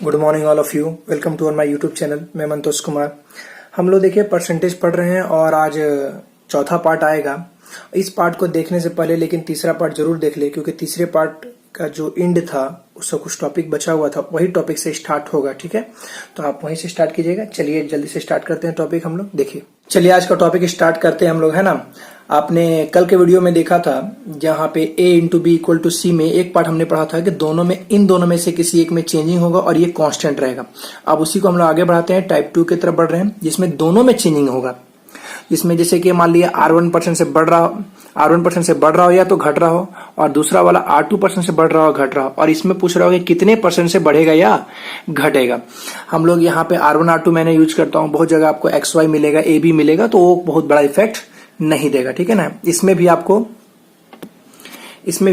Good morning all of you. Welcome to my YouTube channel. मैं मंतोष कुमार। हम लोग देखिए परसेंटेज पढ़ रहे हैं और आज चौथा पार्ट आएगा। इस पार्ट को देखने से पहले लेकिन तीसरा पार्ट जरूर देख ले, क्योंकि तीसरे पार्ट का जो एंड था उसका कुछ टॉपिक बचा हुआ था, वही टॉपिक से स्टार्ट होगा। ठीक है, तो आप वहीं से स्टार्ट कीजिएगा। चलिए जल्दी से स्टार्ट करते हैं टॉपिक हम लोग। देखिए चलिए आज का टॉपिक स्टार्ट करते हैं हम लोग, है ना। आपने कल के वीडियो में देखा था जहां पे a into B equal to C में एक पार्ट हमने पढ़ा था कि इन दोनों में से किसी एक में चेंजिंग होगा और ये कांस्टेंट रहेगा। अब उसी को हम लोग आगे बढ़ाते हैं, टाइप 2 की तरफ बढ़ रहे हैं जिसमें दोनों में चेंजिंग होगा। इसमें जैसे कि मान लिया R1% से बढ़ रहा हो या तो घट रहा हो, और दूसरा वाला R2% से बढ़ रहा हो घट रहा हो, और इसमें पूछ रहा हो कि कितने परसेंट से बढ़ेगा या घटेगा। हम लोग यहाँ पे R1 R2 मैंने यूज करता हूँ, बहुत जगह आपको XY मिलेगा, A भी मिलेगा, तो वो बहुत बड़ा इफेक्ट नहीं देगा। ठीक है ना। इसमें भी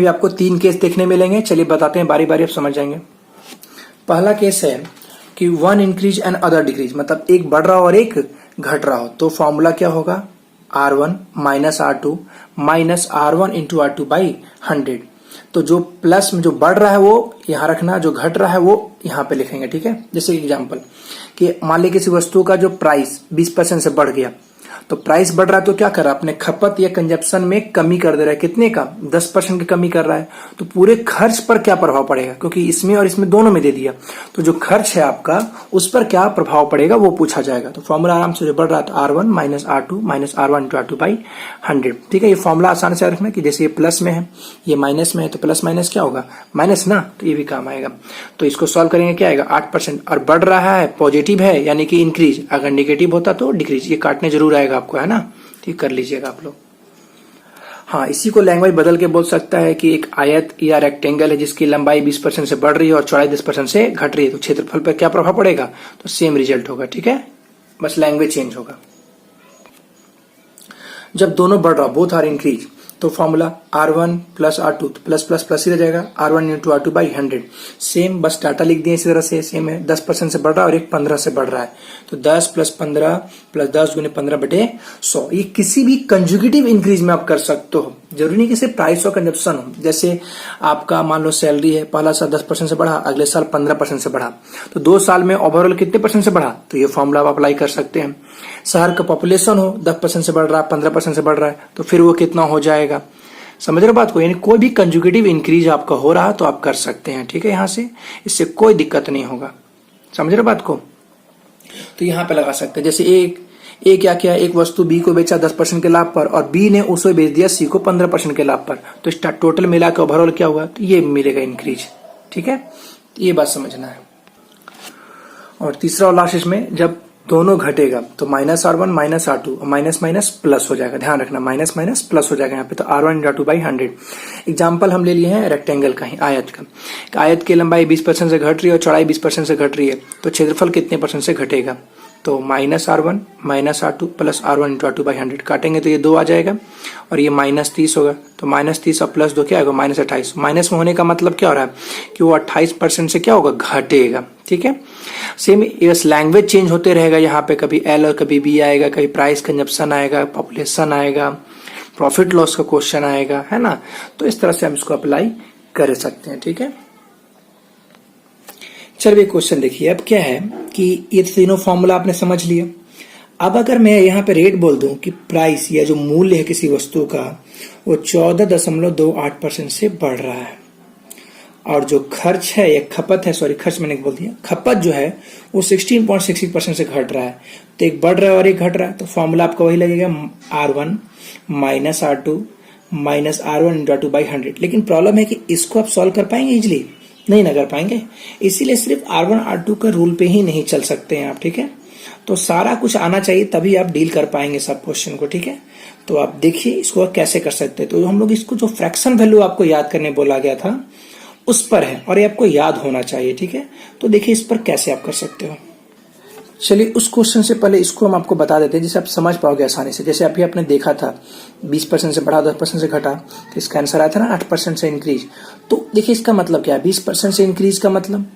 आपको 3 केस देखने मिलेंगे। चलिए बताते हैं बारी बारी, आप समझ जाएंगे। पहला केस है कि 1 इंक्रीज एंड अदर डिक्रीज, मतलब एक बढ़ रहा हो और एक घट रहा हो, तो फॉर्मूला क्या होगा? R1 minus R2 minus R1 into R2 by 100। तो जो प्लस में जो बढ़ रहा है वो यहां रखना, जो घट रहा है वो यहां पे लिखेंगे। ठीक है, जैसे एग्जांपल कि मान ली किसी वस्तु का जो प्राइस 20% से बढ़ गया, तो प्राइस बढ़ रहा है तो क्या कर रहा है? अपने खपत या कंजप्शन में कमी कर दे रहा है। कितने का? 10% की कमी कर रहा है। तो पूरे खर्च पर क्या प्रभाव पड़ेगा? क्योंकि इसमें और इसमें दोनों में दे दिया, तो जो खर्च है आपका उस पर क्या प्रभाव पड़ेगा वो पूछा जाएगा। तो फॉर्मूला आराम से जो बढ़ रहा था R1 minus R2 minus R1 into R2 by 100। ठीक है, ये फॉर्मूला आसान से रखना कि जैसे ये प्लस में है, ये माइनस में है, तो प्लस माइनस क्या होगा? माइनस ना, तो ये भी काम आएगा। तो इसको सॉल्व करेंगे, क्या आएगा? 8%। और बढ़ रहा है पॉजिटिव है यानी कि इंक्रीज, अगर निगेटिव होता तो डिक्रीज। ये काटने जरूर आएगा आपको, है ना। ठीक कर लीजिएगा आप लोग। हाँ, इसी को लैंग्वेज बदल के बोल सकता है कि एक आयत या रेक्टेंगल है जिसकी लंबाई 20% से बढ़ रही है और चौड़ाई 10% से घट रही है, तो क्षेत्रफल पर क्या प्रभाव पड़ेगा? तो सेम रिजल्ट होगा। ठीक है, बस लैंग्वेज चेंज होगा। जब दोनों बढ़ रहा, बोथ आर इंक्रीज, तो फॉर्मूला R1 प्लस R2, तो प्लस प्लस प्लस ही रह जाएगा, R1 into R2 by 100। Same, बस डाटा लिख दिए इसी तरह से। सेम है, 10% से बढ़ रहा है और एक 15 से बढ़ रहा है, तो 10 प्लस 15 प्लस 10 गुने 15 बटे 100। ये किसी भी कंजुगेटिव इंक्रीज में आप कर सकते हो, जरूरी नहीं कि सिर्फ प्राइस और कंजप्शन हो। जैसे आपका मान लो सैलरी है, पहला साल 10% से बढ़ा, अगले साल 15% से बढ़ा, तो 2 साल में ओवरऑल कितने परसेंट से बढ़ा? तो ये फॉर्मूला आप अप्लाई कर सकते हैं। शहर का पॉपुलेशन हो, 10% से बढ़ रहा है, 15% से बढ़ रहा है, तो फिर वो कितना हो जाएगा? समझ रहे बात को? यानी कोई भी कंजुगेटिव इंक्रीज आपका हो रहा तो आप कर सकते हैं। ठीक है, यहां से इससे कोई दिक्कत नहीं होगा। समझ रहे बात को? तो यहां पे लगा सकते हैं, जैसे ए क्या किया, एक वस्तु बी को बेचा 10% के लाभ पर, और बी ने उसे बेच दिया सी को 15% के लाभ पर, तो इसका टोटल मिला के ओवरऑल क्या हुआ? तो ये मिलेगा इंक्रीज। ठीक है, ये बात समझना है। और तीसरा और लास्ट, इसमें जब दोनों घटेगा तो minus R1 minus R2, minus minus plus हो जाएगा। ध्यान रखना, माइनस माइनस प्लस हो जाएगा यहाँ पे। तो R1 into R2 by 100। Example हम ले लिए हैं रेक्टेंगल का ही, आयत का। आयत की लंबाई 20% से घट रही है और चौड़ाई 20% से घट रही है, तो क्षेत्रफल कितने परसेंट से घटेगा? तो minus R1 minus R2 plus R1 into R2 by 100 काटेंगे तो ये 2 आ जाएगा, और ये माइनस 30 होगा। तो माइनस 30 और प्लस 2 क्या होगा? माइनस 28। माइनस में होने का मतलब क्या हो रहा है कि वो 28% से क्या होगा? घटेगा। ठीक है, सेम बस लैंग्वेज चेंज होते रहेगा। यहाँ पे कभी L और कभी B आएगा, कभी प्राइस कंजप्शन आएगा, पॉपुलेशन आएगा, प्रॉफिट लॉस का क्वेश्चन आएगा, है ना। तो इस तरह से हम इसको अप्लाई कर सकते हैं। ठीक है, चलिए क्वेश्चन देखिए। अब क्या है कि ये तीनों फॉर्मूला आपने समझ लिया। अब अगर मैं यहाँ पे रेट बोल दूं कि प्राइस या जो मूल्य है किसी वस्तु का वो 14.28% से बढ़ रहा है, और जो खर्च है या खपत है, सॉरी खर्च मैंने बोल दिया, खपत जो है वो 16.60% से घट रहा है, तो एक बढ़ रहा है और एक घट रहा है, तो फॉर्मूला आपका वही लगेगा R1 minus R2 minus R1 into R2 by 100। लेकिन प्रॉब्लम है कि इसको आप सॉल्व कर पाएंगे इजिली? नहीं ना कर पाएंगे, इसीलिए सिर्फ R1 R2 का रूल पे ही नहीं चल सकते हैं आप। ठीक है, तो सारा कुछ आना चाहिए तभी आप डील कर पाएंगे सब क्वेश्चन को। ठीक है, तो आप देखिए इसको कैसे कर सकते हैं। तो हम लोग इसको जो फ्रैक्शन वैल्यू आपको याद करने बोला गया था उस पर है, और ये आपको याद होना चाहिए। ठीक है, तो देखिए इस पर कैसे आप कर सकते हो। चलिए उस क्वेश्चन से पहले इसको हम आपको बता देते हैं जिससे आप समझ पाओगे आसानी से। जैसे अभी आपने देखा था 20% से बढ़ा, 10% से घटा, तो इसका आंसर आया था ना 8% से इंक्रीज। तो देखिए इसका मतलब क्या है? 20% से इंक्रीज का मतलब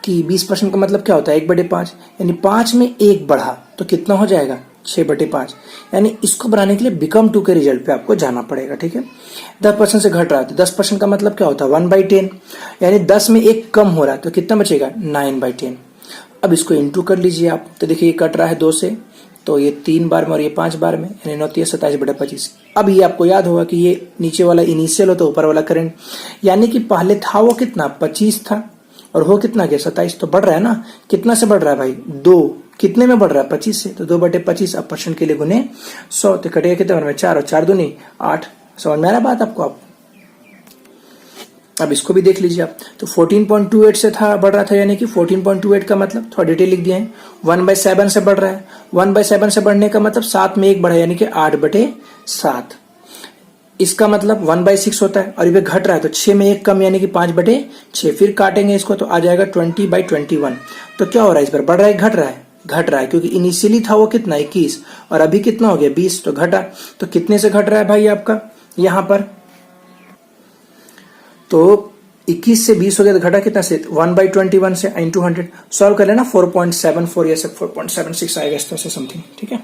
कि 20% का मतलब क्या होता है? 1/5, यानी 5 में 1 बढ़ा तो कितना हो जाएगा? 6/5, यानी इसको बनाने के लिए बिकम टू के रिजल्ट पे आपको जाना पड़ेगा। ठीक है, 10% से घट रहा है तो 10% का मतलब क्या होता है 1/10, यानी 10 में एक कम हो रहा है तो कितना बचेगा 9/10। अब इसको इंटू कर लीजिए आप, तो देखिए ये कट रहा है 2 से, तो ये 3 बार में और ये 5 बार में, यानी 9 × 27/25। अब ये आपको याद होगा कि ये नीचे वाला इनिशियल हो तो ऊपर वाला करंट, यानी कि पहले था वो कितना 25 था और हो कितना गया 27, तो बढ़ रहा है ना। कितना से बढ़ रहा है भाई 2, कितने में बढ़ रहा है 25 से, तो 2/25। अब परसेंट के लिए गुने 100, तो कटेगा कितने में 4 और 4 दूनी 8। समझ में आ रहा बात आपको? आप अब इसको भी देख लीजिए आप, तो 14.28 से था बढ़ रहा था, यानी कि 14.28 का मतलब थोड़ा डिटेल लिख दिया है, 1/7 से बढ़ रहा है। 1/7 से बढ़ने का मतलब 7 में 1 बढ़ा, यानी कि 8/7। इसका मतलब 1/6 होता है और ये घट रहा है तो 6 में 1 कम, यानी कि 5/6। फिर काटेंगे इसको तो आ जाएगा 20/21। तो क्या हो रहा है इस पर, बढ़ रहा है घट रहा है? घट रहा है, क्योंकि इनिशियली था वो कितना 21 और अभी कितना हो गया 20, तो घटा। तो कितने से घट रहा है भाई आपका यहां पर, तो 21 से 20 हो गया तो घटा कितना से 1/21 से इंटू 100। सॉल्व कर लेना 4.74 या 4.76 आएगा इस तरह से समथिंग। ठीक है,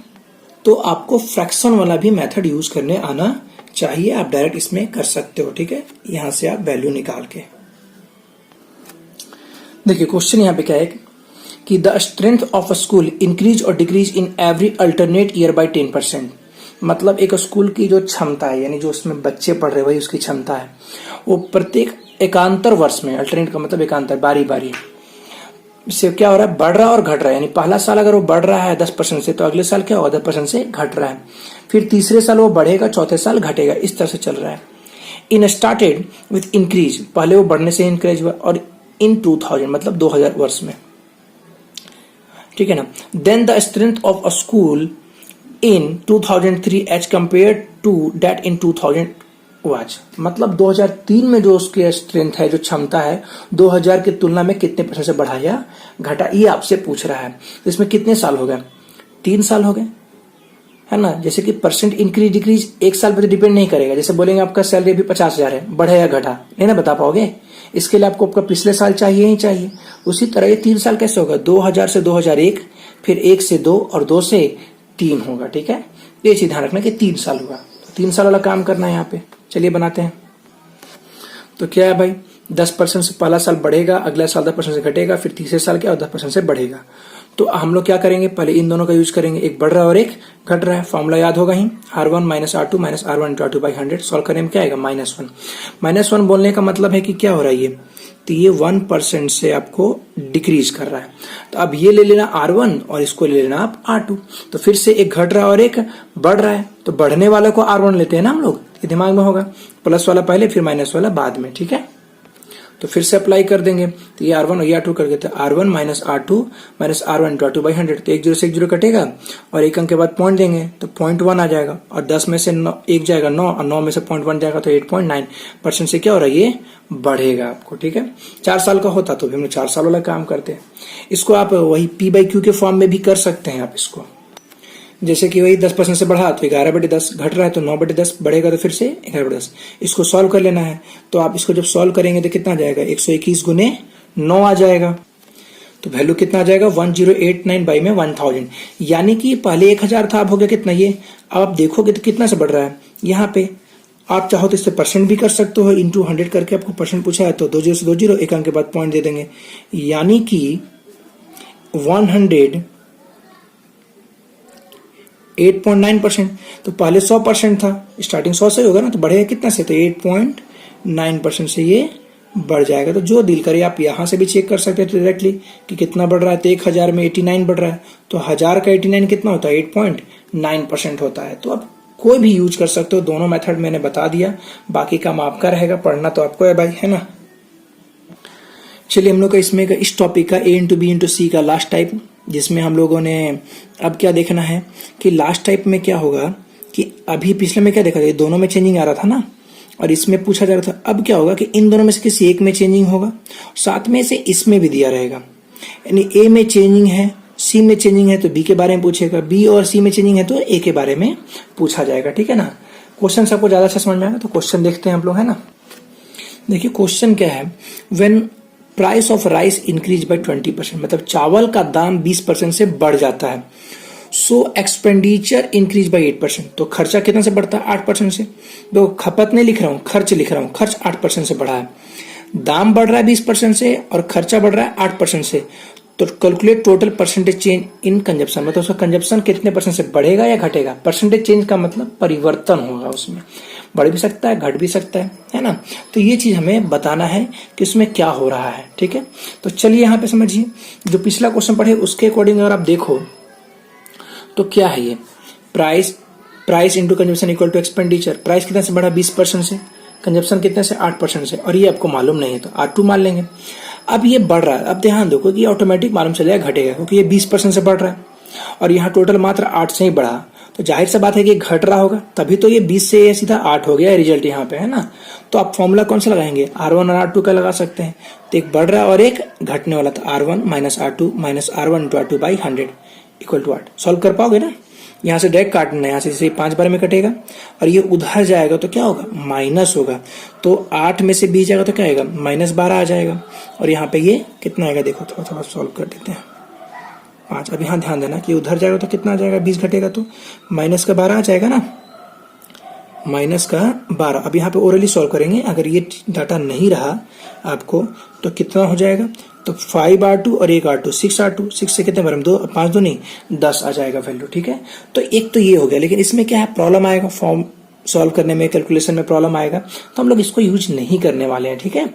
तो आपको फ्रैक्शन वाला भी मेथड यूज करने आना चाहिए, आप डायरेक्ट इसमें कर सकते हो। ठीक है, यहां से आप वैल्यू निकाल के देखिए। क्वेश्चन यहां पे क्या है कि the strength of a school increase और decrease in every alternate year by 10%। मतलब एक स्कूल की जो क्षमता है, यानी जो उसमें बच्चे पढ़ रहे वही उसकी क्षमता है, वो प्रत्येक एकांतर वर्ष में, अल्टरनेट का मतलब एकांतर, बारी बारी से क्या हो रहा है, बढ़ रहा है और घट रहा है। यानी पहला साल अगर वो बढ़ रहा है 10% से तो अगले साल क्या होगा 10% से घट रहा है, फिर तीसरे साल वो बढ़ेगा, चौथे साल घटेगा, इस तरह से चल रहा है। इन स्टार्टेड विथ इंक्रीज, पहले वो बढ़ने से इंक्रीज हुआ, और इन 2000 मतलब 2000 वर्ष में। ठीक है ना। Then the strength of a school in 2003 as compare to that in 2000 was, मतलब 2003 में जो उसकी स्ट्रेंथ है, जो क्षमता है, 2000 की तुलना में कितने % से बढ़ा या घटा, ये आपसे पूछ रहा है। तो इसमें कितने साल हो गए 3 साल हो गए, है ना। जैसे कि परसेंट इंक्रीज डिक्रीज एक साल पर तो डिपेंड नहीं करेगा। जैसे बोलेंगे आपका सैलरी अभी 50,000 है, बढ़े या घटा, नहीं ना बता पाओगे। इसके लिए आपको आपका पिछले साल चाहिए ही चाहिए। उसी तरह ये 3 साल कैसे होगा, 2000 से 2001, फिर 1 से 2 और 2 से 3 होगा। ठीक है, ये चीज ध्यान रखना कि 3 साल होगा। 3 साल वाला काम करना है यहाँ पे। चलिए बनाते हैं। तो क्या है भाई, 10% से पहला साल बढ़ेगा, अगला साल 10% से घटेगा, फिर तीसरे साल क्या 10% से बढ़ेगा। तो हम लोग क्या करेंगे, पहले इन दोनों का यूज करेंगे, एक बढ़ रहा है और एक घट रहा है। फॉर्मूला याद होगा ही, R1 - R2 - R1 × R2/100। Solve करने में क्या आएगा -1। -1 बोलने का मतलब है कि क्या हो रहा है ये, तो ये 1% से आपको डिक्रीज कर रहा है। तो अब ये ले लेना R1 और इसको ले लेना आप R2। तो फिर से एक घट रहा है और एक बढ़ रहा है, तो बढ़ने वाले को R1 लेते हैं ना हम लोग, ये दिमाग में होगा। प्लस वाला पहले, फिर माइनस वाला बाद में। ठीक है, तो फिर से अप्लाई कर देंगे। तो ये R1 और ये R2 करके, तो R1 - R2 - R1 × R2/100। तो 1 0 से 1 0 कटेगा और एक अंक के बाद पॉइंट देंगे तो 0.1 आ जाएगा, और 10 में से 1 जाएगा 9 और 9 में से 0.1 जाएगा तो 8.9% से क्या हो रहा है, ये बढ़ेगा आपको। ठीक है, 4 साल का होता तो भी हम लोग 4 साल वाला काम करते हैं। इसको आप वही P/Q के फॉर्म में भी कर सकते हैं आप इसको। जैसे कि वही 10% से बढ़ा तो 11/10, घट रहा है तो 9/10, बढ़ेगा तो फिर से 11/10। इसको सॉल्व कर लेना है। तो आप इसको जब सॉल्व करेंगे तो कितना आ जाएगा, 121 × 9 आ जाएगा। तो वैल्यू कितना आ जाएगा 1089/1000, यानी कि पहले 1000 था, अब हो गया कितना ये। अब आप देखोगे तो कितना से बढ़ रहा है यहाँ पे। आप चाहो तो इससे परसेंट भी कर सकते हो, इंटू 100 करके आपको परसेंट पूछा है तो 2 0 से 2 0, एक अंक के बाद पॉइंट दे देंगे, यानी कि 108.9%। तो पहले 100% था, स्टार्टिंग 100 से होगा ना, तो बढ़ेगा कितना से, तो 8.9% से ये बढ़ जाएगा। तो जो दिल करे आप यहाँ से भी चेक कर सकते हैं डायरेक्टली कि कितना बढ़ रहा है। तो 1000 में 89 बढ़ रहा है, तो 1000 का 89 कितना होता है, 8.9% होता है। तो आप कोई भी यूज कर सकते हो, दोनों मेथड मैंने बता दिया, बाकी काम आपका रहेगा, पढ़ना तो आपको है भाई, है ना। चलिए हम लोग का इसमें इस टॉपिक का A × B × C का लास्ट टाइप, जिसमें हम लोगों ने अब क्या देखना है कि लास्ट टाइप में क्या होगा कि अभी पिछले में क्या देखा था, दोनों में चेंजिंग आ रहा था ना, और इसमें पूछा जा रहा था अब क्या होगा कि इन दोनों में से किसी एक में चेंजिंग होगा, साथ में से इसमें भी दिया रहेगा। यानी A में चेंजिंग है, C में चेंजिंग है तो B के बारे में पूछेगा, B और C में चेंजिंग है तो A के बारे में पूछा जाएगा। ठीक है ना। क्वेश्चन सबको ज्यादा अच्छा समझ में आएगा, तो क्वेश्चन देखते हैं हम लोग, है ना। देखिए क्वेश्चन क्या है, when price of rice increase by 20%, मतलब चावल का दाम 20% से बढ़ जाता है, सो एक्सपेंडिचर इंक्रीज बाई 8%। तो खर्चा कितना से बढ़ता है? 8% से। तो खपत नहीं लिख रहा हूं, खर्च लिख रहा हूं। खर्च 8% से बढ़ा है, दाम बढ़ रहा है 20% से और खर्चा बढ़ रहा है 8% से। तो calculate total percentage change in consumption, मतलब उसका कंजप्शन कितने परसेंट से बढ़ेगा या घटेगा। परसेंटेज चेंज का मतलब परिवर्तन होगा, उसमें बढ़ भी सकता है, घट भी सकता है ना। तो ये चीज हमें बताना है कि उसमें क्या हो रहा है, ठीक है। तो चलिए यहाँ पे समझिए, जो पिछला क्वेश्चन पढ़े उसके अकॉर्डिंग अगर आप देखो तो क्या है ये, price into consumption equal to expenditure. Price कितना से बढ़ा? 20% से। कंजप्शन कितने से? 8% से। और ये आपको मालूम नहीं है तो R2 मान लेंगे। अब ये बढ़ रहा है, अब ध्यान दो कि ये ऑटोमेटिक मालूम चल जाएगा घटेगा, क्योंकि ये 20% से बढ़ रहा है और यहाँ टोटल मात्र 8 से ही बढ़ा, तो जाहिर सा बात है कि घट रहा होगा, तभी तो ये 20 से ये सीधा 8 हो गया रिजल्ट यहाँ पे, है ना। तो आप फॉर्मूला कौन सा लगाएंगे? R1 और R2 का लगा सकते हैं। तो एक बढ़ रहा है और एक घटने वाला, तो R1 minus R2 minus R1 into R2 by 100 equal to 8। Solve कर पाओगे ना? यहाँ से डायरेक्ट काटना है, यहाँ से 5 बार में कटेगा और ये उधर जाएगा तो क्या होगा? माइनस होगा। तो 8 में से 20 जाएगा तो क्या आएगा? -12 आ जाएगा। और यहाँ पे ये कितना आएगा? देखो थोड़ा थोड़ा सॉल्व कर देते हैं। 5। अब यहाँ ध्यान देना कि उधर जाएगा तो कितना आ जाएगा? 20 घटेगा तो -12 आ जाएगा ना, -12। अब यहाँ पे ओरली सॉल्व करेंगे, अगर ये डाटा नहीं रहा आपको तो कितना हो जाएगा? तो 5R2 और 1R2, 6R2, 6 से कितने बार? 2, 5 2 नहीं 10 आ जाएगा वैल्यू, ठीक है। तो एक तो ये हो गया, लेकिन इसमें क्या है, प्रॉब्लम आएगा, फॉर्म सॉल्व करने में, कैलकुलेशन में प्रॉब्लम आएगा, तो हम लोग इसको यूज नहीं करने वाले हैं, ठीक है।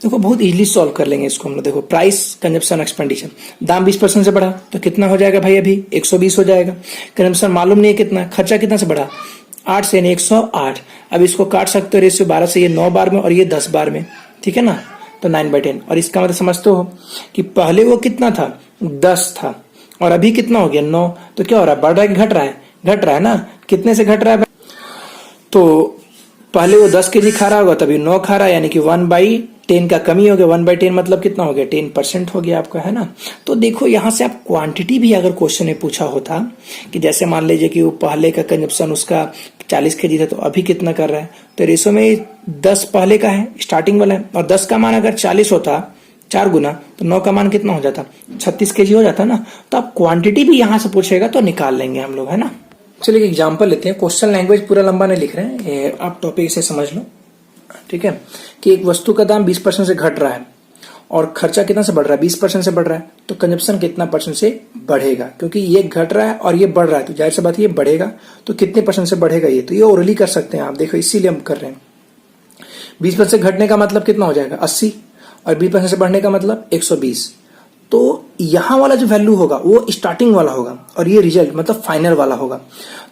देखो बहुत इजीली सॉल्व कर लेंगे इसको हम लोग। देखो प्राइस कंजप्शन एक्सपेंडिचर, दाम 20% से बढ़ा तो कितना हो जाएगा भाई? अभी 120 हो जाएगा। कंजप्शन मालूम नहीं है कितना, खर्चा कितना से बढ़ा? 8 से, यानी 108। अब इसको काट सकते हो रेशियो 12 से, ये 9 बार में और ये 10 बार में, ठीक है ना। तो 9/10। और इसका मतलब समझते हो कि पहले वो कितना था? 10 था और अभी कितना हो गया? 9। तो क्या हो रहा है? बढ़ रहा है कि घट रहा है? घट रहा है ना। कितने से घट रहा है? तो पहले वो 10 kg खा रहा होगा, तभी 9 खा रहा है, यानी कि 1/10 का कमी हो गया। 1/10 मतलब कितना हो गया? 10% हो गया आपका, है ना। तो देखो यहाँ से आप क्वांटिटी भी अगर क्वेश्चन में पूछा होता कि जैसे मान लीजिए कि वो पहले का कंजप्शन उसका 40 kg था तो अभी कितना कर रहा है, तो रेशो में 10 पहले का है, स्टार्टिंग वाला है, और 10 का मान अगर 40 होता 4 गुना, तो 9 का मान कितना हो जाता? 36 kg हो जाता ना। तो आप क्वांटिटी भी यहाँ से पूछेगा तो निकाल लेंगे हम लोग, है ना। चलिए एक एग्जाम्पल लेते हैं। क्वेश्चन लैंग्वेज पूरा लंबा नहीं लिख रहे हैं, आप टॉपिक से समझ लो, ठीक है। कि एक वस्तु का दाम 20% से घट रहा है और खर्चा कितना से बढ़ रहा है? 20% से बढ़ रहा है, तो कंजप्शन कितना परसेंट से बढ़ेगा? क्योंकि ये घट रहा है और ये बढ़ रहा है, तो जाहिर सी बात ये बढ़ेगा, तो कितने परसेंट से बढ़ेगा ये? तो ये ओरली कर सकते हैं आप, देखो इसीलिए हम कर रहे हैं। 20% से घटने का मतलब कितना हो जाएगा? 80, और 20% से बढ़ने का मतलब 120। तो यहां वाला जो वैल्यू होगा वो स्टार्टिंग वाला होगा और ये रिजल्ट मतलब फाइनल वाला होगा।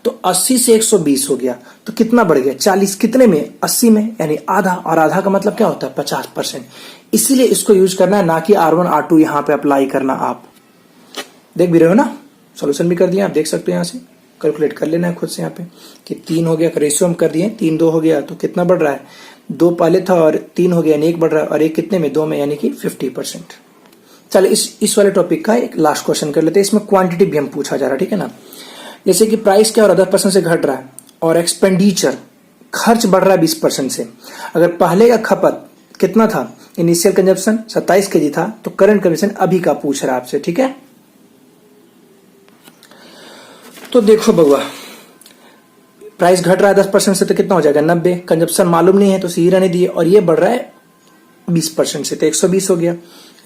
तो 80 से 120 हो गया, तो कितना बढ़ गया? 40 कितने में? 80 में, यानी आधा, और आधा का मतलब क्या होता है? 50%। इसीलिए इसको यूज करना है, ना कि R1 R2 यहां पे अप्लाई करना। आप देख भी रहे हो ना, सोल्यूशन भी कर दिया, आप देख सकते हो। यहां से कैलकुलेट कर लेना है खुद से यहाँ पे कि 3 हो गया, रेशियो हम कर दिए, 3 2 हो गया, तो कितना बढ़ रहा है? 2 पहले था और 3 हो गया, यानी 1 बढ़ रहा है, और 1 कितने में? 2 में, यानी कि 50%। चलिए इस वाले टॉपिक का एक लास्ट क्वेश्चन कर लेते हैं। इसमें क्वांटिटी भी हम पूछा जा रहा है, ठीक है ना। जैसे कि प्राइस क्या हो रहा है? 10% से घट रहा है और एक्सपेंडिचर खर्च बढ़ रहा है 20% से। अगर पहले का खपत कितना था? इनिशियल कंजप्शन 27 kg था, तो करंट कंजप्शन अभी का पूछ रहा है आपसे, ठीक है। तो देखो बउआ, प्राइस घट रहा है 10% से, तो कितना हो जाएगा? 90। कंजप्शन मालूम नहीं है तो सी रहने दिए, और ये बढ़ रहा है 20% से, तो 120 हो गया।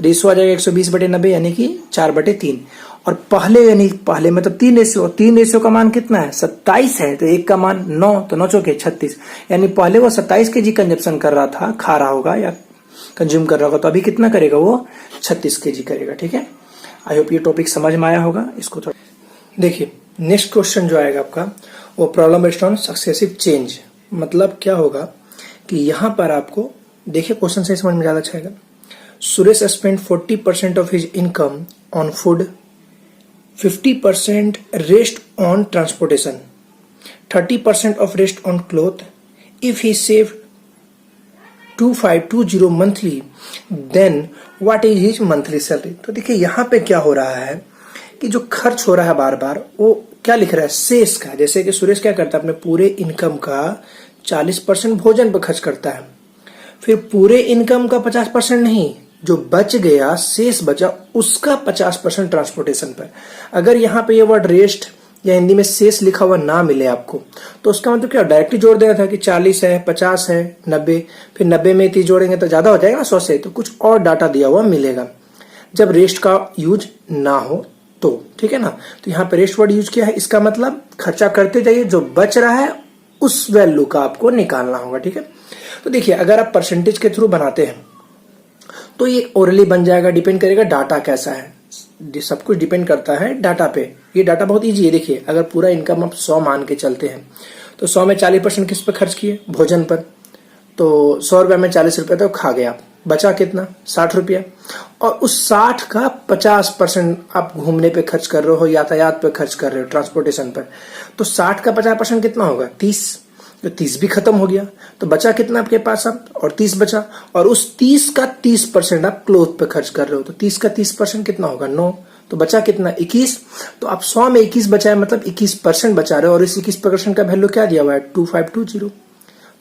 रेशियो आ जाएगा 120/90, यानी कि 4/3। और पहले, यानी पहले मतलब 3 रेशियो, 3 रेशियो का मान कितना है? 27 है, तो 1 का मान 9, तो 9 चौके 36, यानी पहले वो 27 kg कंजप्शन कर रहा था, खा रहा होगा या कंज्यूम कर रहा होगा, तो अभी कितना करेगा? वो 36 kg करेगा, ठीक है। आई होप ये टॉपिक समझ में आया होगा। इसको थोड़ा देखिए, नेक्स्ट क्वेश्चन जो आएगा आपका वो problem based on successive change. मतलब क्या होगा कि यहां पर आपको देखिए, क्वेश्चन से समझ में ज्यादा अच्छा आएगा। Suresh spend 40% of his income on food, 50% rest on transportation, 30% of rest on cloth. If he save 2520 monthly, then what is his monthly salary. तो देखिए यहाँ पे क्या हो रहा है कि जो खर्च हो रहा है बार बार, वो क्या लिख रहा है? शेष का। जैसे कि सुरेश क्या करता है? अपने पूरे इनकम का 40% भोजन पर खर्च करता है, फिर पूरे इनकम का 50% नहीं, जो बच गया शेष बचा उसका 50% ट्रांसपोर्टेशन पर। अगर यहाँ पे ये वर्ड रेस्ट या हिंदी में शेष लिखा हुआ ना मिले आपको तो उसका मतलब क्या, डायरेक्टली जोड़ देना था कि 40 है, 50 है, 90, फिर 90 में 30 जोड़ेंगे तो ज्यादा हो जाएगा ना 100 से, तो कुछ और डाटा दिया हुआ मिलेगा जब रेस्ट का यूज ना हो तो, ठीक है ना। तो यहाँ पे रेस्ट वर्ड यूज किया है, इसका मतलब खर्चा करते जाइए, जो बच रहा है उस वैल्यू का आपको निकालना होगा, ठीक है। तो देखिए अगर आप परसेंटेज के थ्रू बनाते हैं तो ये ओरली बन जाएगा, डिपेंड करेगा डाटा कैसा है, सब कुछ डिपेंड करता है डाटा पे। ये डाटा बहुत इजी है, देखिए अगर पूरा इनकम आप 100 मान के चलते हैं तो 100 में 40% किस पे खर्च किए, भोजन पर, तो 100 रुपए में 40 रुपए तो खा गया, बचा कितना 60 रुपया, और उस 60 का 50% आप घूमने पे खर्च कर रहे हो, यातायात पे खर्च कर रहे हो, ट्रांसपोर्टेशन पर, तो 60 का 50% कितना होगा 30, तो 30 भी खत्म हो गया, तो बचा कितना आपके पास अब, और 30 बचा, और उस 30 का 30% आप क्लोथ पे खर्च कर रहे हो, तो 30 का 30% कितना होगा 9, तो बचा कितना 21। तो आप 100 में 21 बचा है, मतलब 21% बचा रहे हो, और इस 21% का वैल्यू क्या दिया हुआ है 2520,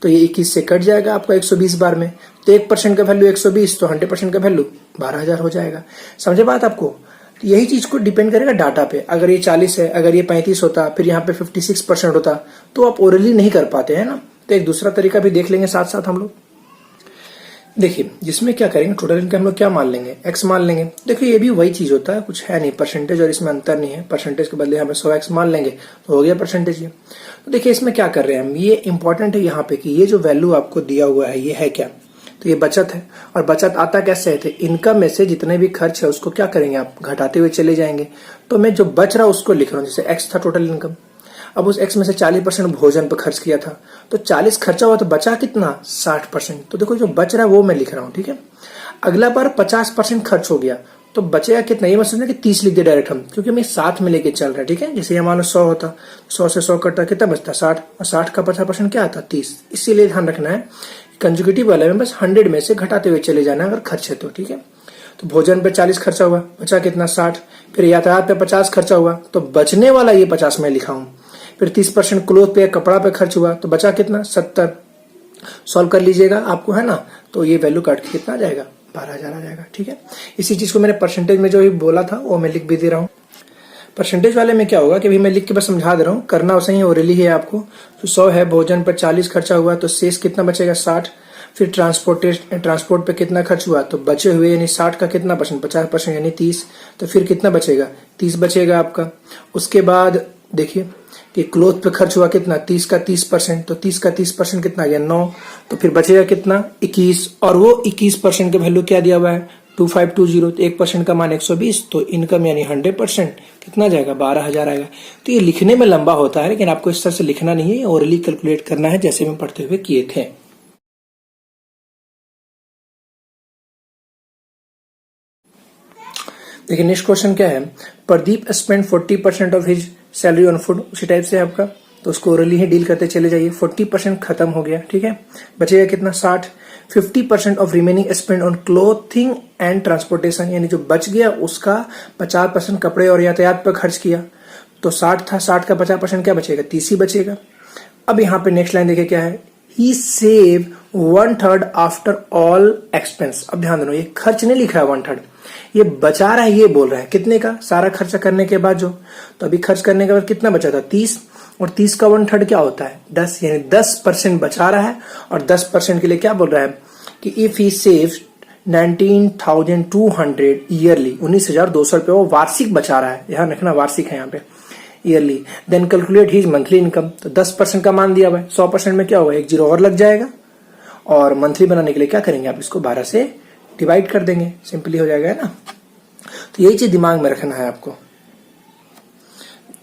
तो ये 21 से कट जाएगा आपका 120 बार में, तो 1% का वैल्यू 120, तो 100% का वैल्यू 12,000 हो जाएगा। समझे बात आपको। तो यही चीज को डिपेंड करेगा डाटा पे, अगर ये 40 है, अगर ये 35 होता, फिर यहाँ पे 56% होता, तो आप ओरली नहीं कर पाते हैं ना। तो एक दूसरा तरीका भी देख लेंगे साथ साथ हम लोग। देखिए जिसमें क्या करेंगे, टोटल इनकम हम लोग क्या मान लेंगे, एक्स मान लेंगे। देखिए ये भी वही चीज होता है, कुछ है नहीं, परसेंटेज और इसमें अंतर नहीं है, परसेंटेज के बदले हमें 100x मान लेंगे तो हो गया परसेंटेज। ये तो देखिए इसमें क्या कर रहे हैं हम, ये इंपॉर्टेंट है यहाँ पे कि ये जो वैल्यू आपको दिया हुआ है ये है क्या, तो ये बचत है, और बचत आता कैसे है, इनकम में से जितने भी खर्च है उसको क्या करेंगे आप घटाते हुए चले जाएंगे। तो मैं जो बच रहा उसको लिख रहा हूँ, जैसे एक्स था टोटल इनकम, अब उस एक्स में से 40% भोजन पर खर्च किया था, तो 40 खर्चा हुआ तो बचा कितना 60%, तो देखो जो बच रहा है वो मैं लिख रहा हूँ, ठीक है। अगला बार 50% खर्च हो गया तो बचेगा कितना, ये मैं समझना कि 30 लिख दिया डायरेक्ट हम, क्योंकि हमें साथ में लेके चल रहा है, ठीक है। जैसे ये मान लो 100 होता, 100 से 100 कटता कितना बचता 60, और 60 का 50% क्या आता 30। इसीलिए ध्यान रखना है कंजुगेटिव वाले में बस 100 में से घटाते हुए चले जाना अगर खर्च है तो, ठीक है। तो भोजन पे 40 खर्चा हुआ, बचा कितना 60, फिर यातायात पे 50 खर्चा हुआ तो बचने वाला ये 50 में लिखा हूं, फिर 30% क्लोथ पे कपड़ा पे खर्च हुआ तो बचा कितना 70। सॉल्व कर लीजिएगा आपको, है ना, तो ये वैल्यू काट के कितना आ जाएगा 12,000 आ जाएगा, ठीक है। इसी चीज को मैंने परसेंटेज में जो भी बोला था वो मैं लिख भी दे रहा हूँ। परसेंटेज वाले में क्या होगा कि अभी मैं लिख के बस समझा दे रहा हूँ, करना वैसे ही ओरली है आपको। तो 100 है, भोजन पर 40 खर्चा हुआ तो शेष कितना बचेगा 60, फिर ट्रांसपोर्ट पे कितना खर्च हुआ तो बचे हुए यानी 60 का कितना परसेंट 50% यानी 30, तो फिर कितना बचेगा 30 बचेगा आपका। उसके बाद देखिए कि क्लोथ पे खर्च हुआ कितना 30 का 30%, तो 30 का 30% कितना आ गया 9, तो फिर बचेगा कितना 21, और वो 21% का वैल्यू क्या दिया हुआ है 2520, तो 1% का मान 120, तो इनकम यानी 100% कितना जाएगा 12,000 आएगा। तो ये लिखने में लंबा होता है लेकिन आपको इस तरह से लिखना नहीं है, ओरली कैलकुलेट करना है जैसे हम पढ़ते हुए किए थे। देखिए नेक्स्ट क्वेश्चन क्या है, Pradeep spend 40% of his salary on food, उसी टाइप से आपका, तो उसको ओरली ही डील करते चले जाइए। 40% खत्म हो गया, ठीक है, बचेगा कितना 60। 50% of remaining spend on clothing and transportation, यानी जो बच गया उसका 50% कपड़े और यातायात पर खर्च किया, तो 60 था, 60 का 50% क्या बचेगा 30 ही बचेगा। अब यहाँ पे नेक्स्ट लाइन देखिए क्या है, ही सेव 1/3 आफ्टर ऑल एक्सपेंस। अब ध्यान देना ये खर्च नहीं लिखा है 1/3, ये बचा रहा है, ये बोल रहा है कितने का, सारा खर्चा करने के बाद जो, तो अभी खर्च करने के बाद कितना बचा था 30, और 30 का 1/3 क्या होता है 10, यानी 10% बचा रहा है। और 10% के लिए क्या बोल रहा है कि इफ ही सेव 19,200 ईयरली, 19,200 रुपये वो वार्षिक बचा रहा है, ध्यान रखना वार्षिक है यहाँ पे yearly, then calculate his monthly income, तो 10% का मान दिया हुआ है, 100% में क्या होगा एक जीरो और लग जाएगा, और मंथली बनाने के लिए क्या करेंगे आप इसको 12 से डिवाइड कर देंगे, सिंपली हो जाएगा, है ना। तो यही चीज दिमाग में रखना है आपको।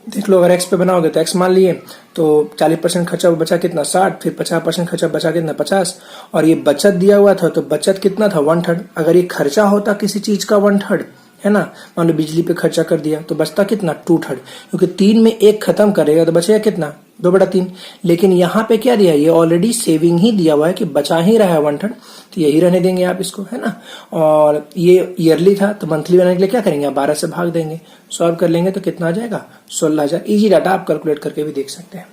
देख लो अगर एक्स पे बनाओगे तो एक्स मान लिए, तो 40% खर्चा बचा कितना 60, फिर 50% खर्चा बचा कितना 50, और ये बचत दिया हुआ था तो बचत कितना था 1/3। अगर ये खर्चा होता किसी चीज का 1/3, है ना, मान लो बिजली पे खर्चा कर दिया तो बचता कितना 2/3, क्योंकि 3 में 1 खत्म करेगा तो बचेगा कितना 2/3। लेकिन यहाँ पे क्या दिया, ये ऑलरेडी सेविंग ही दिया हुआ है कि बचा ही रहा है 1/3, तो यही रहने देंगे आप इसको, है ना। और ये ईयरली था तो मंथली बनाने के लिए क्या करेंगे आप 12 से भाग देंगे, सॉल्व कर लेंगे तो कितना आ जाएगा 16,000। इजी डाटा आप कैलकुलेट करके भी देख सकते हैं।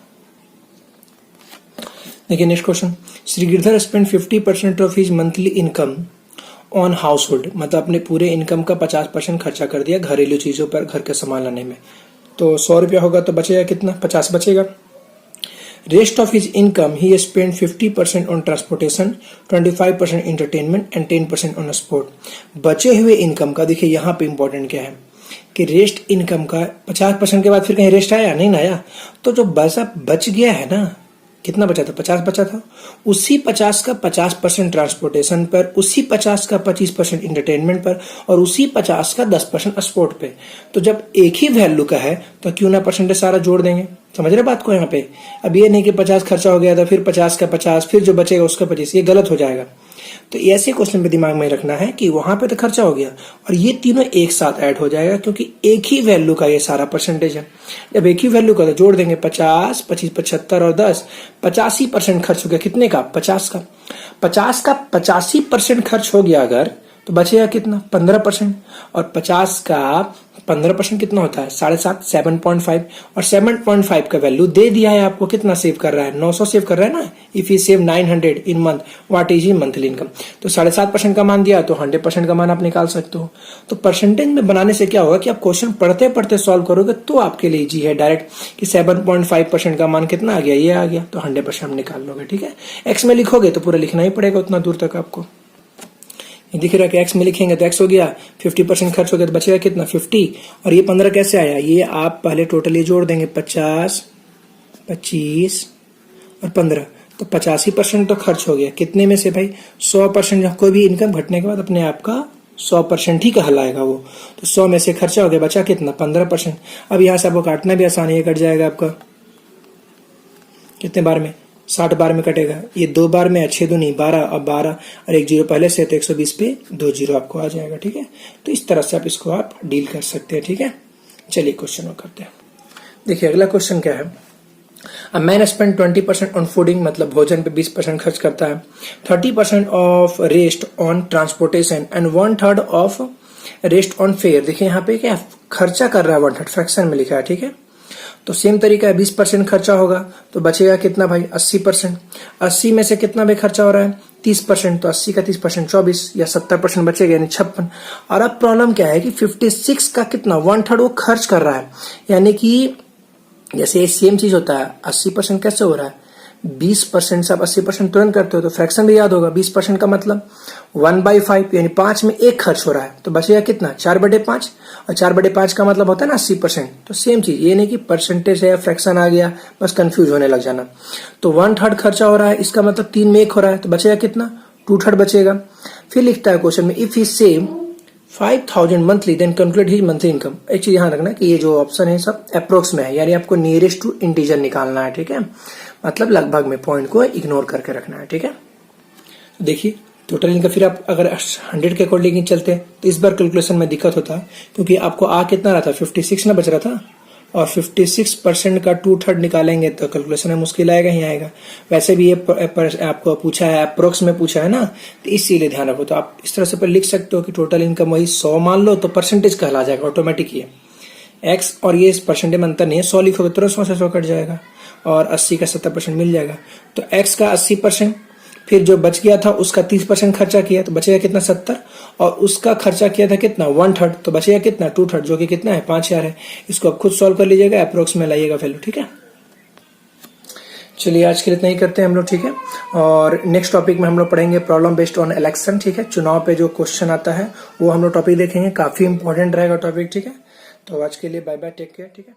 देखिए next question, Shri Girdhar spend 50% of his monthly income on house hold, मतलब अपने पूरे इनकम का 50% खर्चा कर दिया घरेलू चीजों पर, घर के सामान लाने में। तो 100 रुपया होगा तो बचेगा कितना, 50 बचेगा। Rest of his income he spend 50% on transportation, 25% entertainment and 10% on sport. बचे हुए इनकम का देखिए यहाँ पे इंपॉर्टेंट क्या है कि रेस्ट इनकम का 50% के बाद फिर कहीं रेस्ट आया नहीं ना आया, तो जो बच गया है ना, कितना बचा था, 50 बचा था, उसी 50 का 50% ट्रांसपोर्टेशन पर, उसी 50 का 25% इंटरटेनमेंट पर, और उसी 50 का 10% स्पोर्ट पे। तो जब एक ही वैल्यू का है तो क्यों ना परसेंटेज सारा जोड़ देंगे। समझ रहे बात को यहाँ पे। अब ये नहीं कि 50 खर्चा हो गया था फिर 50 का 50 फिर जो बचेगा उसका 25, ये गलत हो जाएगा। तो ऐसे क्वेश्चन पे दिमाग में रखना है कि वहां पे तो खर्चा हो गया और ये तीनों एक साथ ऐड हो जाएगा, क्योंकि एक ही वैल्यू का ये सारा परसेंटेज है। जब एक ही वैल्यू का तो जोड़ देंगे 50, 25, 75 और 10, 85% खर्च हो गया। कितने का, 50 का। 50 का 85% खर्च हो गया अगर, तो बचेगा कितना, 15%। और 50 का 15% कितना होता है, 7.5, 7.5। और 7.5 का वैल्यू दे दिया है आपको, कितना सेव कर रहा है, 900 सेव कर रहा है ना। If you save 900 in month, what is he monthly income. तो 7.5% का मान दिया तो 100% का मान आप निकाल सकते हो। तो परसेंटेज में बनाने से क्या होगा कि आप क्वेश्चन पढ़ते पढ़ते सॉल्व करोगे तो आपके लिए इजी है डायरेक्ट कि 7.5% का मान कितना आ गया, ये आ गया, तो 100% आप निकाल लोगे। ठीक है, एक्स में लिखोगे तो पूरा लिखना ही पड़ेगा उतना दूर तक आपको। दिख रहा है कि एक्स में लिखेंगे तो एक्स हो गया, 50% खर्च हो गया तो बचेगा कितना, 50। और ये 15 कैसे आया, ये आप पहले टोटली जोड़ देंगे, 50, 25 और 15, तो 85% तो खर्च हो गया। कितने में से भाई, 100%। कोई भी इनकम घटने के बाद अपने आप का 100% ही कहलाएगा वो। तो 100 में से खर्चा हो गया, बचा कितना, 15%। अब यहाँ से आपको काटना भी आसान है, ये कट जाएगा आपका कितने बार में, 60 बार में कटेगा। ये 2 बार में, 6 दूनी 12 और 12 और एक जीरो पहले से, तो 120 पे 2 जीरो आपको आ जाएगा। ठीक है, तो इस तरह से आप इसको आप डील कर सकते हैं। ठीक है, चलिए क्वेश्चन और करते हैं। देखिए अगला क्वेश्चन क्या है, a man spend 20% on fooding, मतलब भोजन पे 20% खर्च करता है, 30% of rest on transportation and 1/3 of rest on fair. देखिए यहाँ पे क्या खर्चा कर रहा है, 1/3 फ्रैक्शन में लिखा है। ठीक है, तो सेम तरीका है, 20% खर्चा होगा तो बचेगा कितना भाई, 80%। 80 में से कितना भी खर्चा हो रहा है, 30%, तो 80 का 30% 24 या 70% बचेगा, यानी 56। और अब प्रॉब्लम क्या है कि 56 का कितना, 1/3 वो खर्च कर रहा है। यानी कि जैसे सेम चीज होता है, 80% कैसे हो रहा है, 20% से आप 80% तुरंत करते हो तो फ्रैक्शन भी याद होगा। 20% का मतलब 1/5, यानी 5 में 1 खर्च हो रहा है, तो बचेगा कितना, 4/5। और 4/5 का मतलब होता है ना 80%। तो सेम चीज, ये नहीं कि परसेंटेज है या फ्रैक्शन आ गया बस कंफ्यूज होने लग जाना। तो 1/3 खर्चा हो रहा है, इसका मतलब 3 में 1 हो रहा है, तो बचेगा कितना, 2/3 बचेगा। फिर लिखता है क्वेश्चन में, if he save 5000 monthly then calculate his monthly income. एक चीज ध्यान रखना कि ये जो ऑप्शन है सब अप्रोक्स में है, यानी आपको नियरेस्ट टू इंटीजर निकालना है। ठीक है, मतलब लगभग में, पॉइंट को इग्नोर करके रखना है। ठीक है, तो देखिए टोटल इनकम, फिर आप अगर 100 के अकॉर्डिंग चलते हैं तो इस बार कैलकुलेशन में दिक्कत होता है, क्योंकि आपको आ कितना रहा था, 56 ना बच रहा था, और 56% का 2/3 निकालेंगे तो कैलकुलेशन में मुश्किल आएगा ही आएगा। वैसे भी ये आपको पूछा है, अप्रोक्स में पूछा है ना, तो इसीलिए ध्यान रखो। तो आप इस तरह से पर लिख सकते हो कि टोटल इनकम वही 100 मान लो तो परसेंटेज कहला जाएगा ऑटोमेटिक। ही एक्स और ये परसेंटेज में अंतर नहीं है, 100 लिखोगे तो 100 से 100 कट जाएगा और 80 का 70% मिल जाएगा। तो एक्स का 80%, फिर जो बच गया था उसका 30% खर्चा किया तो बचेगा कितना, 70, और उसका खर्चा किया था कितना, 1/3, तो बचेगा कितना, 2/3, जो कि कितना है, 5000 है। इसको आप खुद सॉल्व कर लीजिएगा, अप्रोक्स में लाइएगा वैल्यू। ठीक है, चलिए आज के लिए इतना ही करते हैं हम लोग। ठीक है, और नेक्स्ट टॉपिक में हम लोग पढ़ेंगे प्रॉब्लम बेस्ड ऑन इलेक्शन। ठीक है, चुनाव पे जो क्वेश्चन आता है वो हम लोग टॉपिक देखेंगे, काफी इंपॉर्टेंट रहेगा टॉपिक। ठीक है, तो आज के लिए बाय बाय, टेक केयर। ठीक है।